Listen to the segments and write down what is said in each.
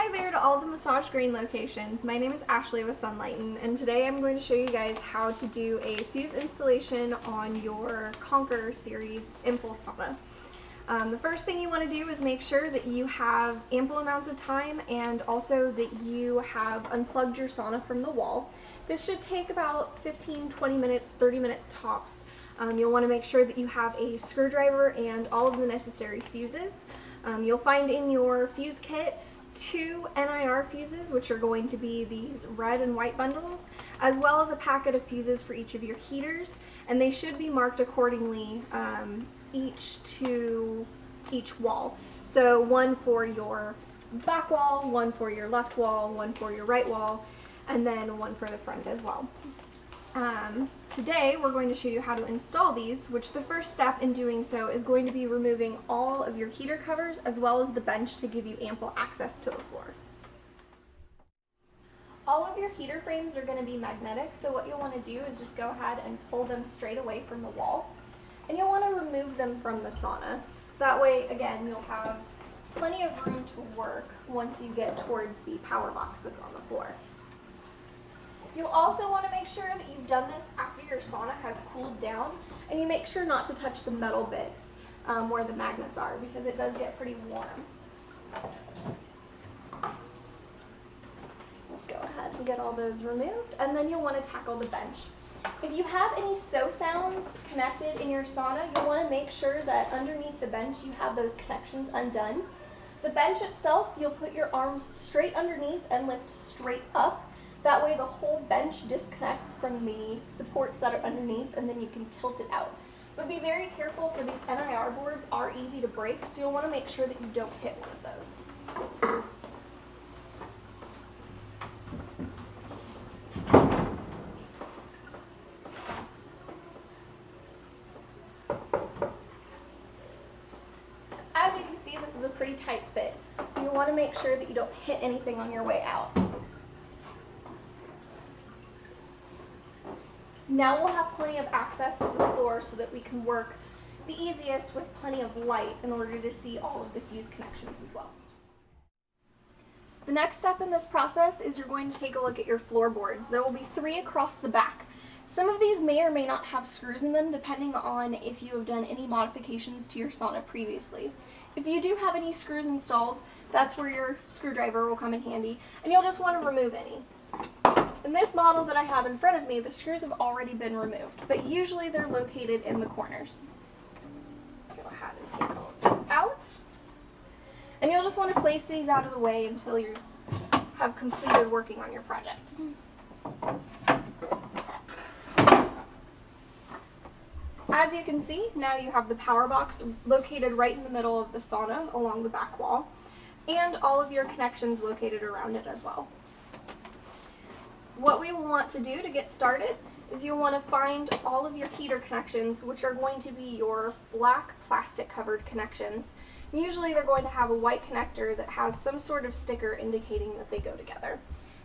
Hi there to all the Massage Green locations. My name is Ashley with Sunlighten, and today I'm going to show you guys how to do a fuse installation on your Conquer series Impulse sauna. The first thing you want to do is make sure that you have ample amounts of time and also that you have unplugged your sauna from the wall. This should take about 15-20 minutes, 30 minutes tops. You'll want to make sure that you have a screwdriver and all of the necessary fuses. You'll find in your fuse kit 2 NIR fuses, which are going to be these red and white bundles, as well as a packet of fuses for each of your heaters, and they should be marked accordingly, each to each wall. So one for your back wall, one for your left wall, one for your right wall, and then one for the front as well. Today we're going to show you how to install these, which the first step in doing so is going to be removing all of your heater covers as well as the bench to give you ample access to the floor. All of your heater frames are going to be magnetic, so what you'll want to do is just go ahead and pull them straight away from the wall, and you'll want to remove them from the sauna. That way, again, you'll have plenty of room to work once you get towards the power box that's on the floor. You'll also want to make sure that you've done this after your sauna has cooled down, and you make sure not to touch the metal bits where the magnets are, because it does get pretty warm. Go ahead and get all those removed, and then you'll want to tackle the bench. If you have any sew sounds connected in your sauna, you'll want to make sure that underneath the bench you have those connections undone. The bench itself, you'll put your arms straight underneath and lift straight up. That way the whole bench disconnects from the supports that are underneath, and then you can tilt it out. But be very careful, for these NIR boards are easy to break, so you'll want to make sure that you don't hit one of those. As you can see, this is a pretty tight fit, so you'll want to make sure that you don't hit anything on your way out. Now we'll have plenty of access to the floor so that we can work the easiest with plenty of light in order to see all of the fuse connections as well. The next step in this process is you're going to take a look at your floorboards. There will be 3 across the back. Some of these may or may not have screws in them, depending on if you have done any modifications to your sauna previously. If you do have any screws installed, that's where your screwdriver will come in handy, and you'll just want to remove any. In this model that I have in front of me, the screws have already been removed, but usually they're located in the corners. Go ahead and take all of this out. And you'll just want to place these out of the way until you have completed working on your project. As you can see, now you have the power box located right in the middle of the sauna along the back wall, and all of your connections located around it as well. What we will want to do to get started is you'll want to find all of your heater connections, which are going to be your black plastic covered connections. Usually they're going to have a white connector that has some sort of sticker indicating that they go together.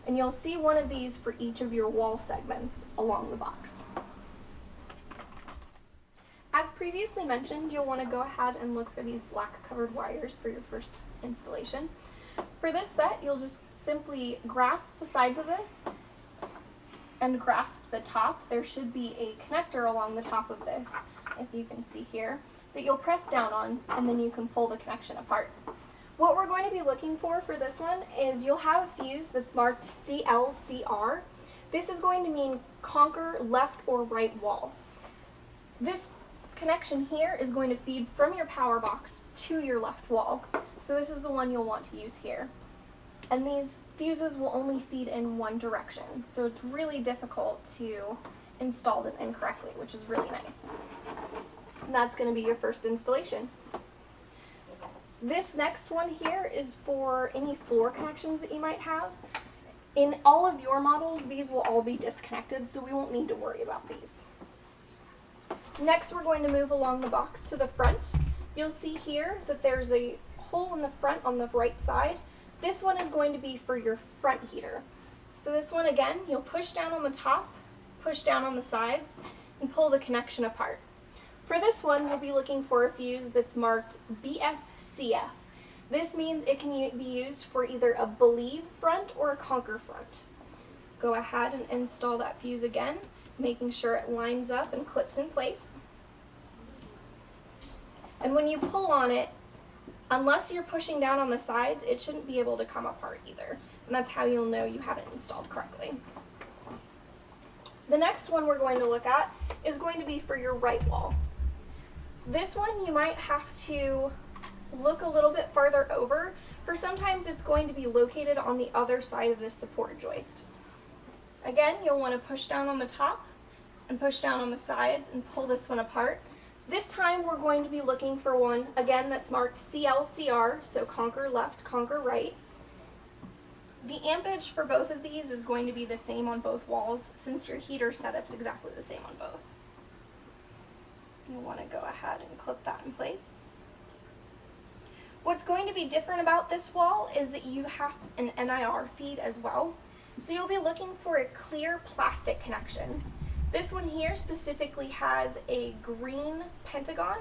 And you'll see one of these for each of your wall segments along the box. As previously mentioned, you'll want to go ahead and look for these black covered wires for your first installation. For this set, you'll just simply grasp the sides of this and grasp the top. There should be a connector along the top of this, if you can see here, that you'll press down on, and then you can pull the connection apart. What we're going to be looking for this one is you'll have a fuse that's marked CLCR. This is going to mean Conquer left or right wall. This connection here is going to feed from your power box to your left wall. So this is the one you'll want to use here. And these fuses will only feed in one direction, so it's really difficult to install them incorrectly, which is really nice. And that's going to be your first installation. This next one here is for any floor connections that you might have. In all of your models, these will all be disconnected, so we won't need to worry about these. Next, we're going to move along the box to the front. You'll see here that there's a hole in the front on the right side. This one is going to be for your front heater. So this one, again, you'll push down on the top, push down on the sides, and pull the connection apart. For this one, we'll be looking for a fuse that's marked BFCF. This means it can be used for either a Believe front or a Conquer front. Go ahead and install that fuse again, making sure it lines up and clips in place. And when you pull on it, unless you're pushing down on the sides, it shouldn't be able to come apart either. And that's how you'll know you have it installed correctly. The next one we're going to look at is going to be for your right wall. This one you might have to look a little bit farther over, for sometimes it's going to be located on the other side of the support joist. Again, you'll want to push down on the top and push down on the sides and pull this one apart. This time we're going to be looking for one, again, that's marked CLCR, so Conquer left, Conquer right. The ampage for both of these is going to be the same on both walls, since your heater setup's exactly the same on both. You'll want to go ahead and clip that in place. What's going to be different about this wall is that you have an NIR feed as well. So you'll be looking for a clear plastic connection. This one here specifically has a green pentagon,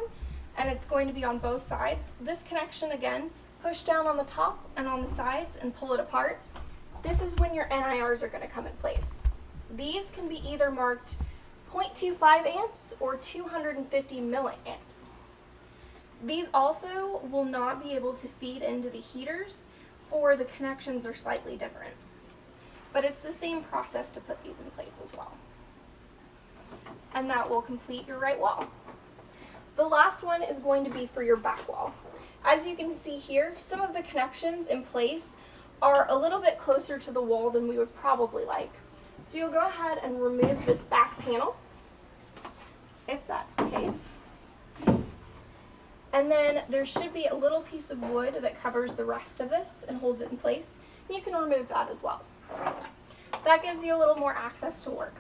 and it's going to be on both sides. This connection, again, push down on the top and on the sides and pull it apart. This is when your NIRs are going to come in place. These can be either marked 0.25 amps or 250 milliamps. These also will not be able to feed into the heaters, or the connections are slightly different. But it's the same process to put these in place as well. And that will complete your right wall. The last one is going to be for your back wall. As you can see here, some of the connections in place are a little bit closer to the wall than we would probably like. So you'll go ahead and remove this back panel, if that's the case. And then there should be a little piece of wood that covers the rest of this and holds it in place. And you can remove that as well. That gives you a little more access to work.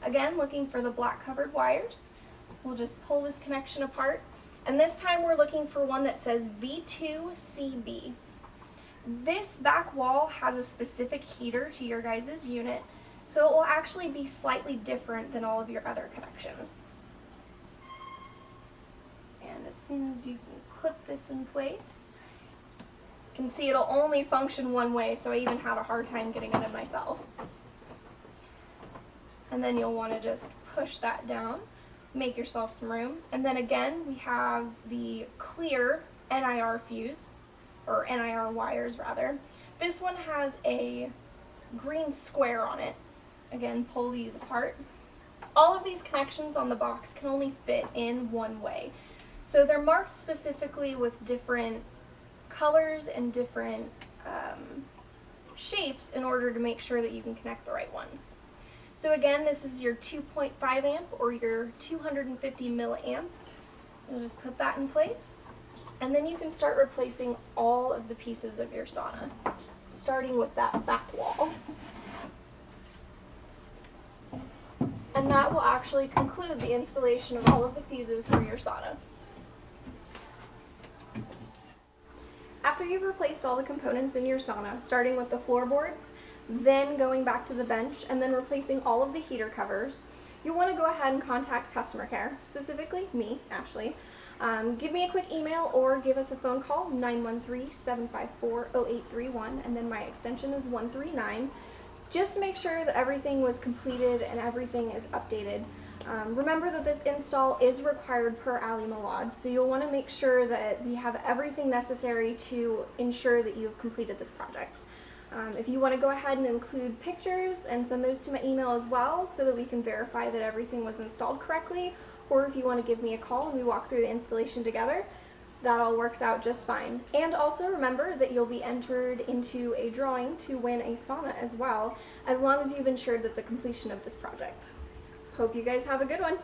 Again, looking for the black covered wires. We'll just pull this connection apart. And this time we're looking for one that says V2CB. This back wall has a specific heater to your guys' unit, so it will actually be slightly different than all of your other connections. And as soon as you can clip this in place, you can see it'll only function one way, so I even had a hard time getting it in myself. And then you'll want to just push that down, make yourself some room. And then again, we have the clear NIR fuse, or NIR wires rather. This one has a green square on it. Again, pull these apart. All of these connections on the box can only fit in one way. So they're marked specifically with different colors and different shapes in order to make sure that you can connect the right ones. So again, this is your 2.5 amp or your 250 milliamp. You'll just put that in place, and then you can start replacing all of the pieces of your sauna, starting with that back wall. And that will actually conclude the installation of all of the fuses for your sauna. After you've replaced all the components in your sauna, starting with the floorboards, then going back to the bench, and then replacing all of the heater covers, you'll want to go ahead and contact customer care, specifically me, Ashley. Give me a quick email or give us a phone call, 913-754-0831, and then my extension is 139, just to make sure that everything was completed and everything is updated. Remember that this install is required per Ali Malad, so you'll want to make sure that we have everything necessary to ensure that you've completed this project. If you want to go ahead and include pictures and send those to my email as well so that we can verify that everything was installed correctly, or if you want to give me a call and we walk through the installation together, that all works out just fine. And also remember that you'll be entered into a drawing to win a sauna as well, as long as you've ensured that the completion of this project. Hope you guys have a good one.